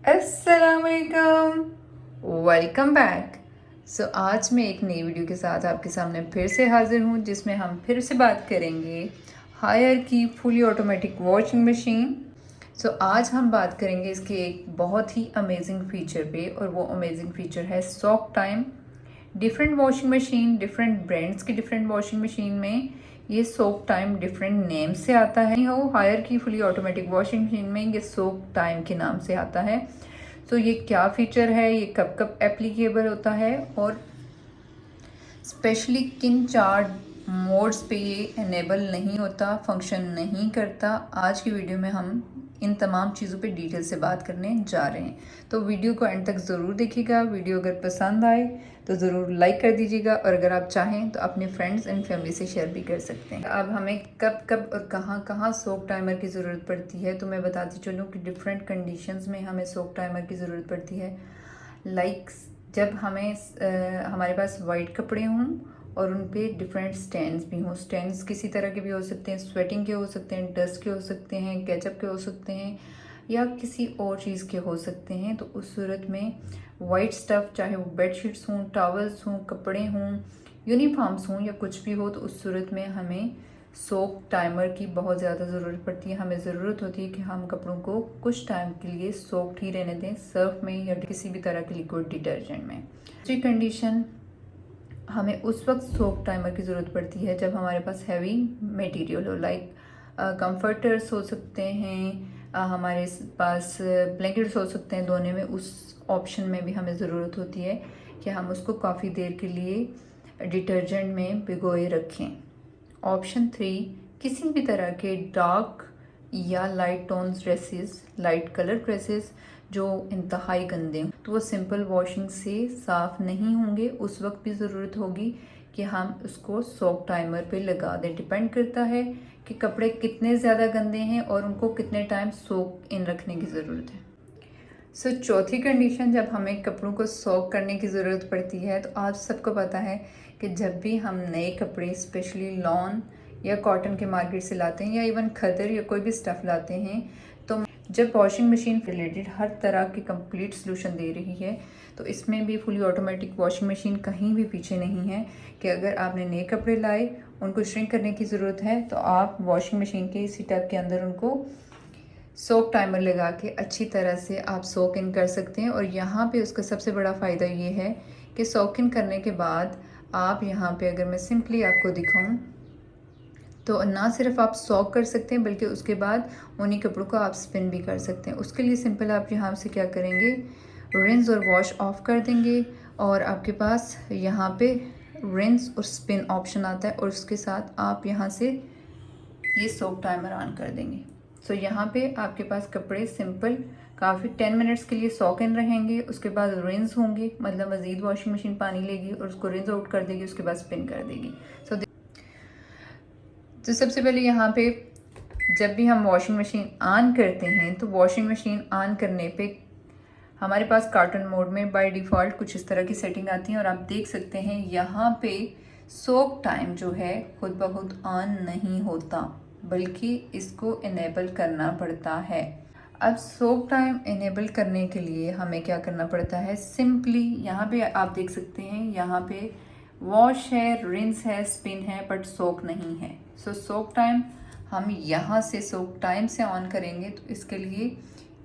अस्सलामुअलैकुम, welcome back. आज मैं एक नई वीडियो के साथ आपके सामने फिर से हाजिर हूँ, जिसमें हम फिर से बात करेंगे हायर की फुली ऑटोमेटिक वॉशिंग मशीन। आज हम बात करेंगे इसके एक बहुत ही अमेजिंग फीचर पे, और वो अमेजिंग फीचर है soak time. Different washing machine, different brands की डिफरेंट वॉशिंग मशीन में ये सोक टाइम डिफरेंट नेम से आता है। हो हायर की फुली ऑटोमेटिक वॉशिंग मशीन में ये सोक टाइम के नाम से आता है। ये क्या फीचर है, ये कब कब एप्लीकेबल होता है, और स्पेशली किन चार मोड्स पे ये इनेबल नहीं होता, फंक्शन नहीं करता, आज की वीडियो में हम इन तमाम चीज़ों पे डिटेल से बात करने जा रहे हैं। तो वीडियो को एंड तक ज़रूर देखिएगा। वीडियो अगर पसंद आए तो ज़रूर लाइक कर दीजिएगा, और अगर आप चाहें तो अपने फ्रेंड्स एंड फैमिली से शेयर भी कर सकते हैं। अब हमें कब कब और कहाँ कहाँ सोक टाइमर की ज़रूरत पड़ती है, तो मैं बताती चलूँ कि डिफरेंट कंडीशंस में हमें सोक टाइमर की ज़रूरत पड़ती है। जब हमें हमारे पास वाइट कपड़े हों और उन पे डिफरेंट स्टैंड्स भी हों। स्टैंड्स किसी तरह के भी हो सकते हैं, स्वेटिंग के हो सकते हैं, डस्ट के हो सकते हैं, केचप के हो सकते हैं, या किसी और चीज़ के हो सकते हैं। तो उस सूरत में वाइट स्टफ़, चाहे वो बेडशीट्स हों, टॉवल्स हों, कपड़े हों, यूनिफॉर्म्स हों, या कुछ भी हो, तो उस सूरत में हमें सोक टाइमर की बहुत ज़्यादा ज़रूरत पड़ती है। हमें ज़रूरत होती है कि हम कपड़ों को कुछ टाइम के लिए सोक्ड ही रहने दें, सर्फ में या किसी भी तरह के लिक्विड डिटर्जेंट में। दूसरी कंडीशन, हमें उस वक्त सोक टाइमर की ज़रूरत पड़ती है जब हमारे पास हैवी मटेरियल हो, लाइक कंफर्टर्स हो सकते हैं, हमारे पास ब्लैंकेट्स हो सकते हैं धोने में। उस ऑप्शन में भी हमें ज़रूरत होती है कि हम उसको काफ़ी देर के लिए डिटर्जेंट में भिगोए रखें। ऑप्शन 3, किसी भी तरह के डार्क या light tone dresses, light colour dresses जो इंतहाई गंदे हों, तो वो सिंपल वॉशिंग से साफ़ नहीं होंगे। उस वक्त भी ज़रूरत होगी कि हम उसको सोक टाइमर पे लगा दें। डिपेंड करता है कि कपड़े कितने ज़्यादा गंदे हैं और उनको कितने टाइम सोक इन रखने की ज़रूरत है। चौथी कंडीशन, जब हमें कपड़ों को सोक करने की ज़रूरत पड़ती है, तो आप सबको पता है कि जब भी हम नए कपड़े स्पेशली लॉन या कॉटन के मार्केट से लाते हैं, या इवन खदर या कोई भी स्टफ़ लाते हैं, तो जब वॉशिंग मशीन रिलेटेड हर तरह की कंप्लीट सोल्यूशन दे रही है, तो इसमें भी फुली ऑटोमेटिक वॉशिंग मशीन कहीं भी पीछे नहीं है। कि अगर आपने नए कपड़े लाए, उनको श्रिंक करने की ज़रूरत है, तो आप वॉशिंग मशीन के इसी टब के अंदर उनको सोक टाइमर लगा के अच्छी तरह से आप सोक इन कर सकते हैं। और यहाँ पे उसका सबसे बड़ा फ़ायदा ये है कि सोक इन करने के बाद आप यहाँ पे, अगर मैं सिंपली आपको दिखाऊं, तो ना सिर्फ आप सोक कर सकते हैं, बल्कि उसके बाद उन्हीं कपड़ों को आप स्पिन भी कर सकते हैं। उसके लिए सिंपल आप यहाँ से क्या करेंगे, रिंस और वॉश ऑफ कर देंगे, और आपके पास यहाँ पे रिंस और स्पिन ऑप्शन आता है, और उसके साथ आप यहाँ से ये सोक टाइमर ऑन कर देंगे। यहाँ पे आपके पास कपड़े सिंपल काफ़ी 10 मिनट्स के लिए सोक इन रहेंगे। उसके बाद रिंस होंगे, मतलब मज़ीद वॉशिंग मशीन पानी लेगी और उसको रिंस आउट कर देगी, उसके बाद स्पिन कर देगी। तो सबसे पहले यहाँ पे जब भी हम वॉशिंग मशीन ऑन करते हैं, तो वॉशिंग मशीन ऑन करने पे हमारे पास कार्टन मोड में बाय डिफ़ॉल्ट कुछ इस तरह की सेटिंग आती है, और आप देख सकते हैं यहाँ पे सोक टाइम जो है खुद ब खुद ऑन नहीं होता, बल्कि इसको इनेबल करना पड़ता है। अब सोक टाइम इनेबल करने के लिए हमें क्या करना पड़ता है, सिंपली यहाँ पे आप देख सकते हैं, यहाँ पे वॉश है, रिंस है, स्पिन है, बट सोक नहीं है। सोक टाइम हम यहाँ से सोक टाइम से ऑन करेंगे, तो इसके लिए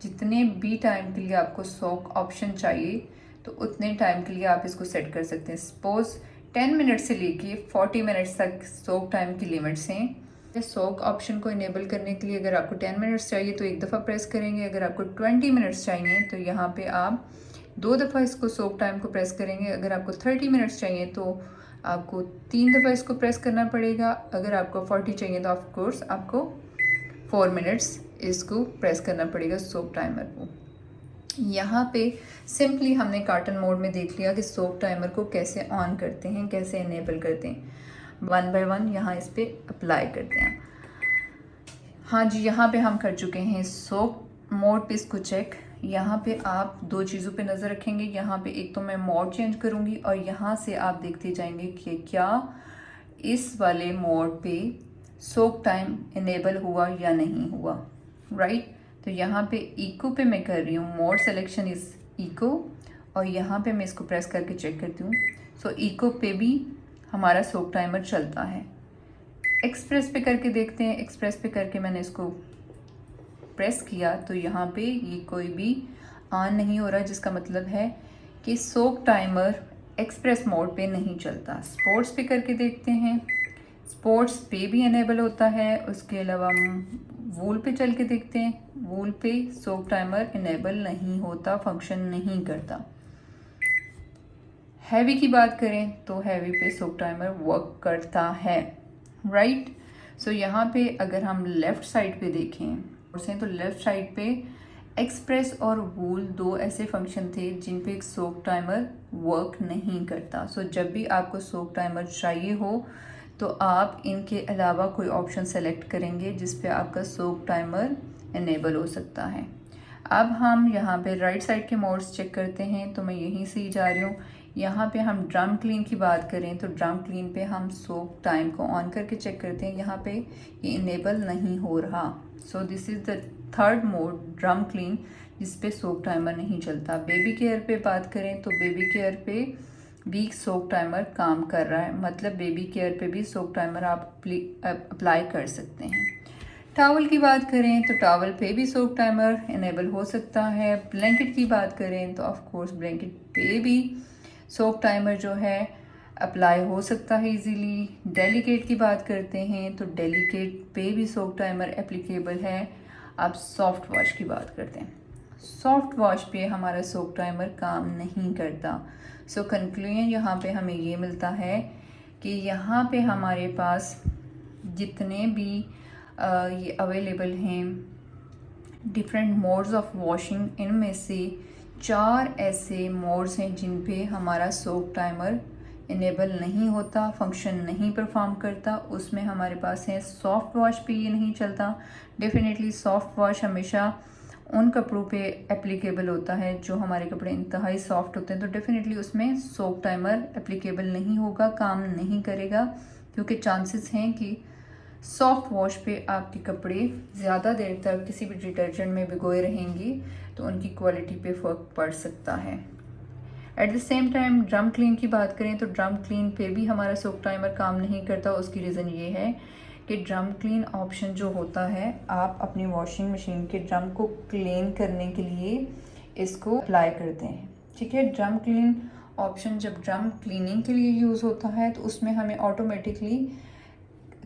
जितने भी टाइम के लिए आपको सोक ऑप्शन चाहिए, तो उतने टाइम के लिए आप इसको सेट कर सकते हैं। सपोज 10 मिनट से लेके 40 मिनट्स तक सोक टाइम की लिमिट्स हैं। सोक ऑप्शन को इनेबल करने के लिए अगर आपको 10 मिनट्स चाहिए तो एक दफ़ा प्रेस करेंगे, अगर आपको 20 मिनट्स चाहिए तो यहाँ पे आप 2 दफ़ा इसको सोक टाइम को प्रेस करेंगे, अगर आपको 30 मिनट्स चाहिए तो आपको 3 दफ़ा इसको प्रेस करना पड़ेगा, अगर आपको 40 चाहिए तो ऑफ कोर्स आपको 4 मिनट्स इसको प्रेस करना पड़ेगा सोक टाइमर को। यहाँ पे सिंपली हमने कार्टन मोड में देख लिया कि सोक टाइमर को कैसे ऑन करते हैं, कैसे इनेबल करते हैं। 1 बाय 1 यहाँ इस पर अप्लाई करते हैं। हाँ जी, यहाँ पे हम कर चुके हैं सोक मोड पे इसको चेक। यहाँ पे आप दो चीज़ों पे नज़र रखेंगे। यहाँ पे एक तो मैं मोड चेंज करूँगी, और यहाँ से आप देखते जाएंगे कि क्या इस वाले मोड पे सोक टाइम इनेबल हुआ या नहीं हुआ, राइट। तो यहाँ पे इको पे मैं कर रही हूँ, मोड सिलेक्शन इज़ इको, और यहाँ पे मैं इसको प्रेस करके चेक करती हूँ। सो इको पे भी हमारा सोक टाइमर चलता है। एक्सप्रेस पे करके देखते हैं। एक्सप्रेस पे करके मैंने इसको प्रेस किया तो यहाँ पे ये कोई भी ऑन नहीं हो रहा, जिसका मतलब है कि सोक टाइमर एक्सप्रेस मोड पे नहीं चलता। स्पोर्ट्स पे करके देखते हैं। स्पोर्ट्स पे भी इनेबल होता है। उसके अलावा हम वूल पे चल के देखते हैं। वूल पे सोक टाइमर इनेबल नहीं होता, फंक्शन नहीं करता। हैवी की बात करें तो हैवी पे सोक टाइमर वर्क करता है, राइट। सो यहाँ पे अगर हम लेफ़्ट साइड पे देखें तो लेफ़्ट साइड पे एक्सप्रेस और वूल दो ऐसे फंक्शन थे जिन पे एक सोक टाइमर वर्क नहीं करता। सो जब भी आपको सोक टाइमर चाहिए हो तो आप इनके अलावा कोई ऑप्शन सेलेक्ट करेंगे जिस पे आपका सोक टाइमर इनेबल हो सकता है। अब हम यहाँ पे राइट साइड के मोड्स चेक करते हैं, तो मैं यहीं से ही जा रही हूँ। यहाँ पे हम ड्रम क्लीन की बात करें तो ड्रम क्लीन पे हम सोक टाइम को ऑन करके चेक करते हैं। यहाँ पे ये इनेबल नहीं हो रहा। So this is the third mode, drum clean, जिस पे सोक टाइमर नहीं चलता। बेबी केयर पे बात करें तो बेबी केयर पे भी सोक टाइमर काम कर रहा है, मतलब बेबी केयर पे भी सोक टाइमर आप अप्लाई कर सकते हैं। टॉवल की बात करें तो टॉवल पे भी सोक टाइमर इनेबल हो सकता है। ब्लैंकेट की बात करें तो ऑफ कोर्स ब्लैंकेट पे भी सोक टाइमर जो है अप्लाई हो सकता है इजीली। डेलीकेट की बात करते हैं तो डेलीकेट पे भी सोक टाइमर एप्लीकेबल है। अब सॉफ्ट वॉश की बात करते हैं। सॉफ्ट वॉश पे हमारा सोक टाइमर काम नहीं करता। सो कंक्लूजन यहाँ पे हमें ये मिलता है कि यहाँ पे हमारे पास जितने भी ये अवेलेबल हैं डिफरेंट मोड्स ऑफ वॉशिंग, इनमें से 4 ऐसे मोड्स हैं जिन पे हमारा सोक टाइमर इनेबल नहीं होता, फंक्शन नहीं परफॉर्म करता। उसमें हमारे पास है सॉफ्ट वॉश पे ये नहीं चलता। डेफिनेटली सॉफ्ट वॉश हमेशा उन कपड़ों पे एप्लीकेबल होता है जो हमारे कपड़े इंतहाई सॉफ्ट होते हैं, तो डेफिनेटली उसमें सोक टाइमर एप्लीकेबल नहीं होगा, काम नहीं करेगा, क्योंकि चांसेस हैं कि सॉफ्ट वॉश पे आपके कपड़े ज़्यादा देर तक किसी भी डिटर्जेंट में भिगोए रहेंगे तो उनकी क्वालिटी पे फ़र्क पड़ सकता है। At the same time drum clean की बात करें तो ड्रम क्लीन पे भी हमारा सोक टाइमर काम नहीं करता। उसकी रीज़न ये है कि ड्रम क्लीन ऑप्शन जो होता है, आप अपनी वॉशिंग मशीन के ड्रम को क्लीन करने के लिए इसको अप्लाई करते हैं, ठीक है। ड्रम क्लीन ऑप्शन जब ड्रम क्लीनिंग के लिए यूज़ होता है तो उसमें हमें ऑटोमेटिकली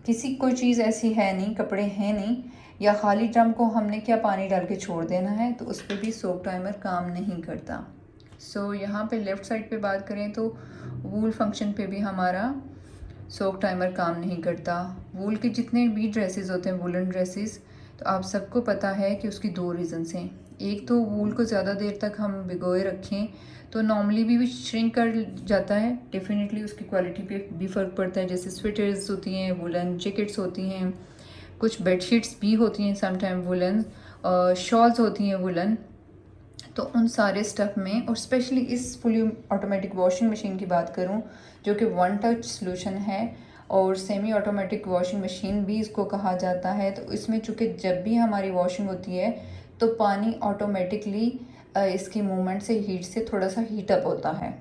किसी कोई चीज़ ऐसी है नहीं, कपड़े हैं नहीं, या खाली ड्रम को हमने क्या पानी डाल के छोड़ देना है, तो उस पर भी सोक टाइमर काम नहीं करता। सो यहाँ पे लेफ़्ट साइड पे बात करें तो वूल फंक्शन पे भी हमारा सोक टाइमर काम नहीं करता। वूल के जितने भी ड्रेसेस होते हैं, वुलन ड्रेसेस, तो आप सबको पता है कि उसकी 2 रीज़न्स हैं। एक तो वूल को ज़्यादा देर तक हम भिगोए रखें तो नॉर्मली भी श्रिंक कर जाता है, डेफिनेटली उसकी क्वालिटी पे भी फ़र्क पड़ता है। जैसे स्वेटर्स होती हैं, वुलन जैकेट्स होती हैं, कुछ बेडशीट्स भी होती हैं समटाइम वुलन, शॉल्स होती हैं वुलन, तो उन सारे स्टफ़ में, और स्पेशली इस फुली ऑटोमेटिक वॉशिंग मशीन की बात करूं जो कि वन टच सॉल्यूशन है और सेमी ऑटोमेटिक वॉशिंग मशीन भी इसको कहा जाता है, तो इसमें चूँकि जब भी हमारी वॉशिंग होती है तो पानी ऑटोमेटिकली इसकी मूवमेंट से, हीट से थोड़ा सा हीट अप होता है।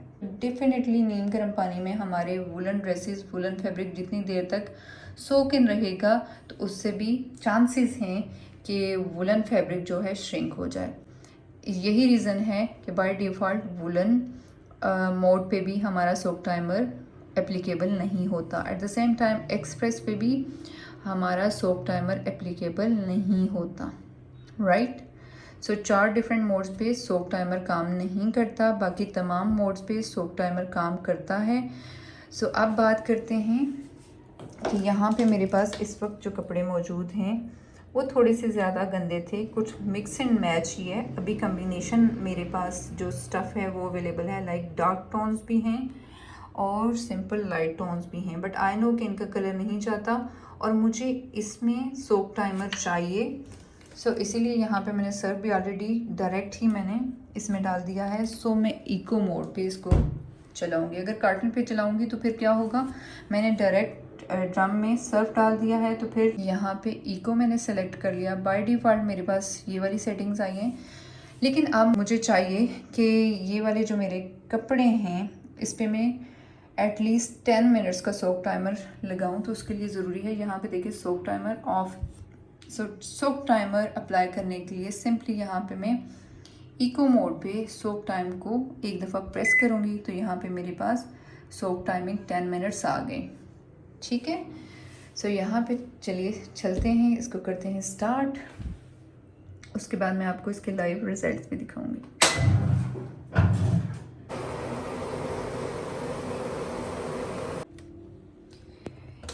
डेफिनेटली नीम गर्म पानी में हमारे वुलन ड्रेसेस, वुलन फैब्रिक जितनी देर तक सोक इन रहेगा तो उससे भी चांसेस हैं कि वुलन फैब्रिक जो है श्रिंक हो जाए। यही रीज़न है कि बाय डिफ़ॉल्ट वुलन मोड पे भी हमारा सोक टाइमर एप्लीकेबल नहीं होता। At the same time express पे भी हमारा सोक टाइमर एप्लीकेबल नहीं होता, राइट। सो 4 डिफरेंट मोड्स पे सोक टाइमर काम नहीं करता, बाकी तमाम मोड्स पे सोक टाइमर काम करता है। सो अब बात करते हैं कि यहाँ पे मेरे पास इस वक्त जो कपड़े मौजूद हैं वो थोड़े से ज़्यादा गंदे थे, कुछ मिक्स एंड मैच ही है। अभी कम्बिनेशन मेरे पास जो स्टफ़ है वो अवेलेबल है, लाइक डार्क टोन्स भी हैं और सिंपल लाइट टोन्स भी हैं, बट आई नो कि इनका कलर नहीं जाता और मुझे इसमें सोक टाइमर चाहिए। सो इसीलिए यहाँ पे मैंने सर्फ भी ऑलरेडी डायरेक्ट ही मैंने इसमें डाल दिया है। सो मैं इको मोड पे इसको चलाऊँगी। अगर कार्टन पे चलाऊँगी तो फिर क्या होगा, मैंने डायरेक्ट ड्रम में सर्फ डाल दिया है। तो फिर यहाँ पे इको मैंने सेलेक्ट कर लिया। बाय डिफ़ॉल्ट मेरे पास ये वाली सेटिंग्स आई हैं, लेकिन अब मुझे चाहिए कि ये वाले जो मेरे कपड़े हैं इस पर मैं एटलीस्ट 10 मिनट्स का सोक टाइमर लगाऊं। तो उसके लिए ज़रूरी है यहाँ पे देखिए soak timer off. Soak timer apply करने के लिए सिंपली यहाँ पे मैं इको मोड पे सोक टाइम को एक दफ़ा प्रेस करूँगी तो यहाँ पे मेरे पास सोक टाइमिंग 10 मिनट्स आ गए। ठीक है, सो यहाँ पे चलिए चलते हैं, इसको करते हैं स्टार्ट। उसके बाद मैं आपको इसके लाइव रिजल्ट्स भी दिखाऊंगी।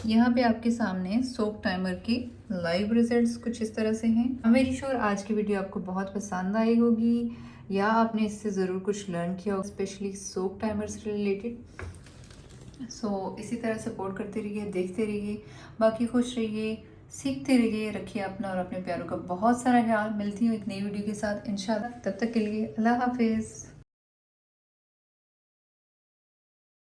यहाँ पे आपके सामने सोक टाइमर की लाइव रिजल्ट्स कुछ इस तरह से हैं। मेरी श्योर आज की वीडियो आपको बहुत पसंद आई होगी या आपने इससे ज़रूर कुछ लर्न किया होगा, स्पेशली सोक टाइमर से रिलेटेड। सो इसी तरह सपोर्ट करते रहिए, देखते रहिए, बाकी खुश रहिए, सीखते रहिए, रखिए अपना और अपने प्यारों का बहुत सारा ख्याल। मिलती हूँ एक नई वीडियो के साथ इंशाल्लाह। तब तक के लिए अल्लाह हाफिज़।